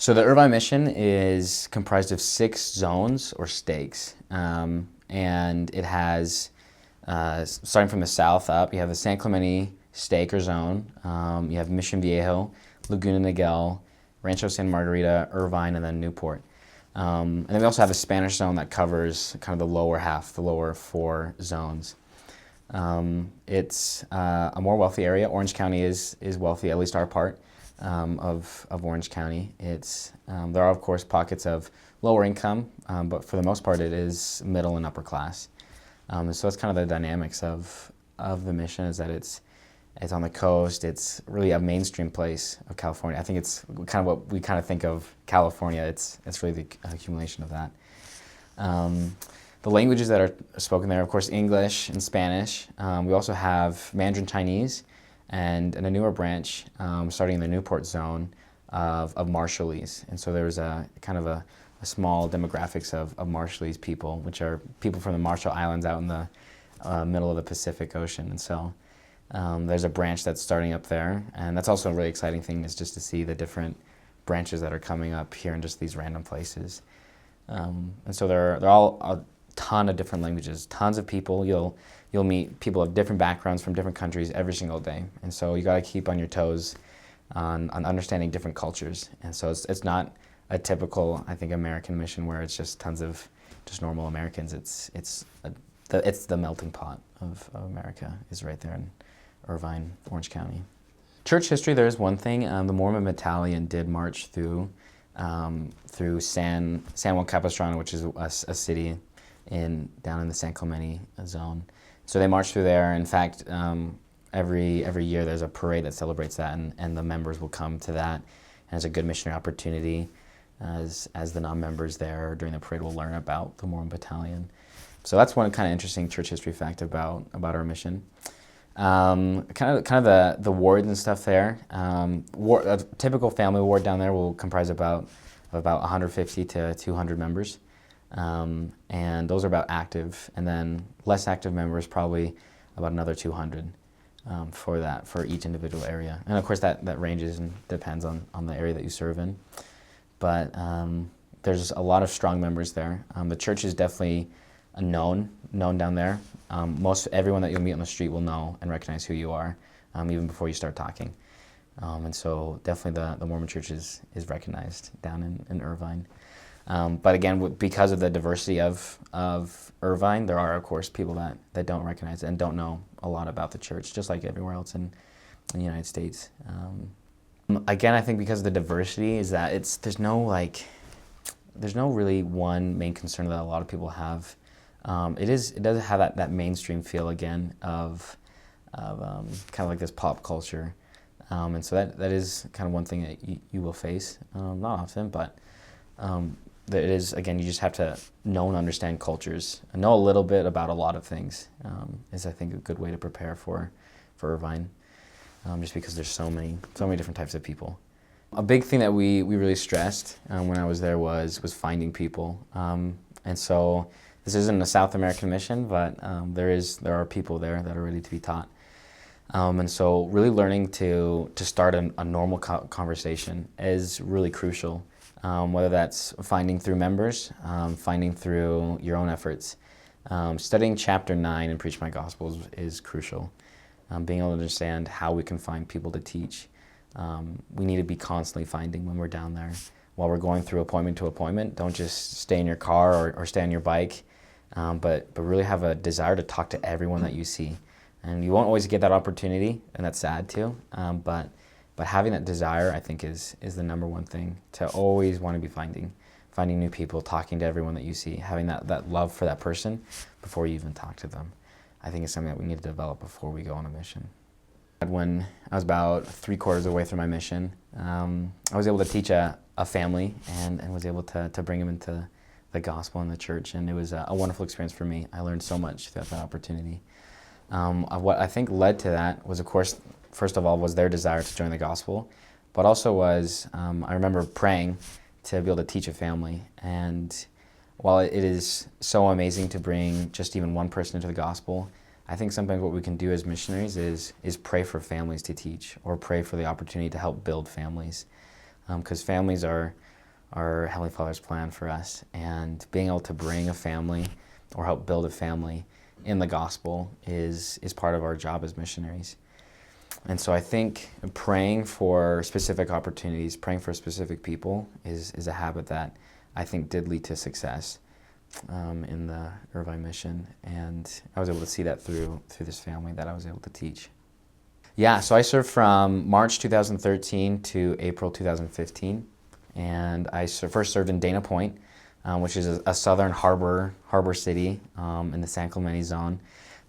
So the Irvine mission is comprised of 6 zones or stakes, and it has, starting from the south up, you have the San Clemente stake or zone, you have Mission Viejo, Laguna Niguel, Rancho Santa Margarita, Irvine, and then Newport. And then we also have a Spanish zone that covers kind of the lower half, the lower 4 zones. It's a more wealthy area. Orange County is wealthy, at least our part of Orange County. There are, of course, pockets of lower income, but for the most part it is middle and upper class. So that's kind of the dynamics of the mission, is that it's on the coast. It's really a mainstream place of California. I think it's kind of what we kind of think of California. It's really the accumulation of that. The languages that are spoken there, of course, English and Spanish. We also have Mandarin Chinese and a newer branch starting in the Newport zone of Marshallese. And so there's a kind of a small demographics of Marshallese people, which are people from the Marshall Islands out in the middle of the Pacific Ocean. And so there's a branch that's starting up there, and that's also a really exciting thing, is just to see the different branches that are coming up here in just these random places. And so they're all a ton of different languages, tons of people. You'll meet people of different backgrounds from different countries every single day, and so you got to keep on your toes on understanding different cultures. And so it's not a typical, I think, American mission where it's just tons of just normal Americans. It's the melting pot of America is right there in Irvine, Orange County. Church history, there is one thing. The Mormon Battalion did march through San Juan Capistrano, which is a city down in the San Clemente zone. So they march through there. In fact, every year there's a parade that celebrates that, and the members will come to that. And it's a good missionary opportunity, as the non-members there during the parade will learn about the Mormon Battalion. So that's one kind of interesting church history fact about our mission. Kind of the wards and stuff there. A typical family ward down there will comprise about 150 to 200 members, and those are about active. And then less active members, probably about another 200 for each individual area. And of course that ranges and depends on the area that you serve in. But there's a lot of strong members there. The church is definitely known down there. Most everyone that you'll meet on the street will know and recognize who you are, even before you start talking. And so definitely the Mormon church is recognized down in Irvine. But again, because of the diversity of Irvine, there are, of course, people that don't recognize it and don't know a lot about the church, just like everywhere else in the United States. Again, I think because of the diversity is that there's no really one main concern that a lot of people have. It does have that mainstream feel again of kind of like this pop culture, and so that is kind of one thing that you will face, not often, but it is, again, you just have to know and understand cultures and know a little bit about a lot of things, is I think a good way to prepare for Irvine, just because there's so many different types of people. A big thing that we really stressed when I was there was finding people, and so this isn't a South American mission, but there are people there that are ready to be taught. And so really learning to start a normal conversation is really crucial, whether that's finding through members, finding through your own efforts. Studying chapter 9 in Preach My Gospel is crucial. Being able to understand how we can find people to teach. We need to be constantly finding when we're down there. While we're going through appointment to appointment, don't just stay in your car or stay on your bike. But really have a desire to talk to everyone that you see. And you won't always get that opportunity, and that's sad too. But having that desire, I think, is the number one thing, to always want to be finding new people, talking to everyone that you see, having that love for that person before you even talk to them. I think it's something that we need to develop before we go on a mission. When I was about 3/4 of the way through my mission, I was able to teach a family and was able to bring them into the gospel and the church, and it was a wonderful experience for me. I learned so much throughout that opportunity. What I think led to that was, of course, first of all, was their desire to join the gospel, but also was, I remember praying to be able to teach a family. And while it is so amazing to bring just even one person into the gospel, I think sometimes what we can do as missionaries is pray for families to teach, or pray for the opportunity to help build families. Because families are our Heavenly Father's plan for us. And being able to bring a family or help build a family in the gospel is part of our job as missionaries. And so I think praying for specific opportunities, praying for specific people is a habit that I think did lead to success in the Irvine mission. And I was able to see that through this family that I was able to teach. Yeah, so I served from March 2013 to April 2015. And I first served in Dana Point, which is a southern harbor city in the San Clemente zone.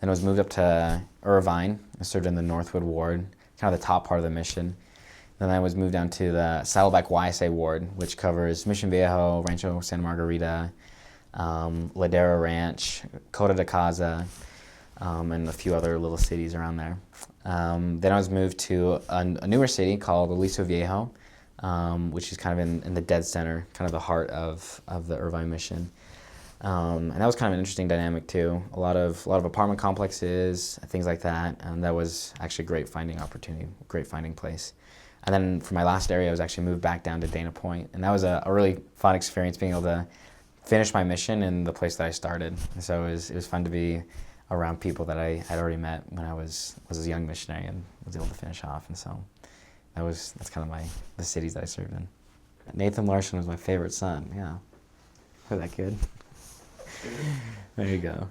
Then I was moved up to Irvine. I served in the Northwood Ward, kind of the top part of the mission. Then I was moved down to the Saddleback YSA Ward, which covers Mission Viejo, Rancho Santa Margarita, Ladera Ranch, Costa de Casa, and a few other little cities around there. Then I was moved to a newer city called Aliso Viejo, which is kind of in the dead center, kind of the heart of the Irvine mission. And that was kind of an interesting dynamic too. A lot of apartment complexes, things like that. And that was actually a great finding opportunity, great finding place. And then for my last area, I was actually moved back down to Dana Point. And that was a really fun experience, being able to finish my mission in the place that I started. And so it was fun to be around people that I had already met when I was a young missionary and was able to finish off. And so that's kind of the cities that I served in. Nathan Larson was my favorite son, yeah. Was that good? There you go.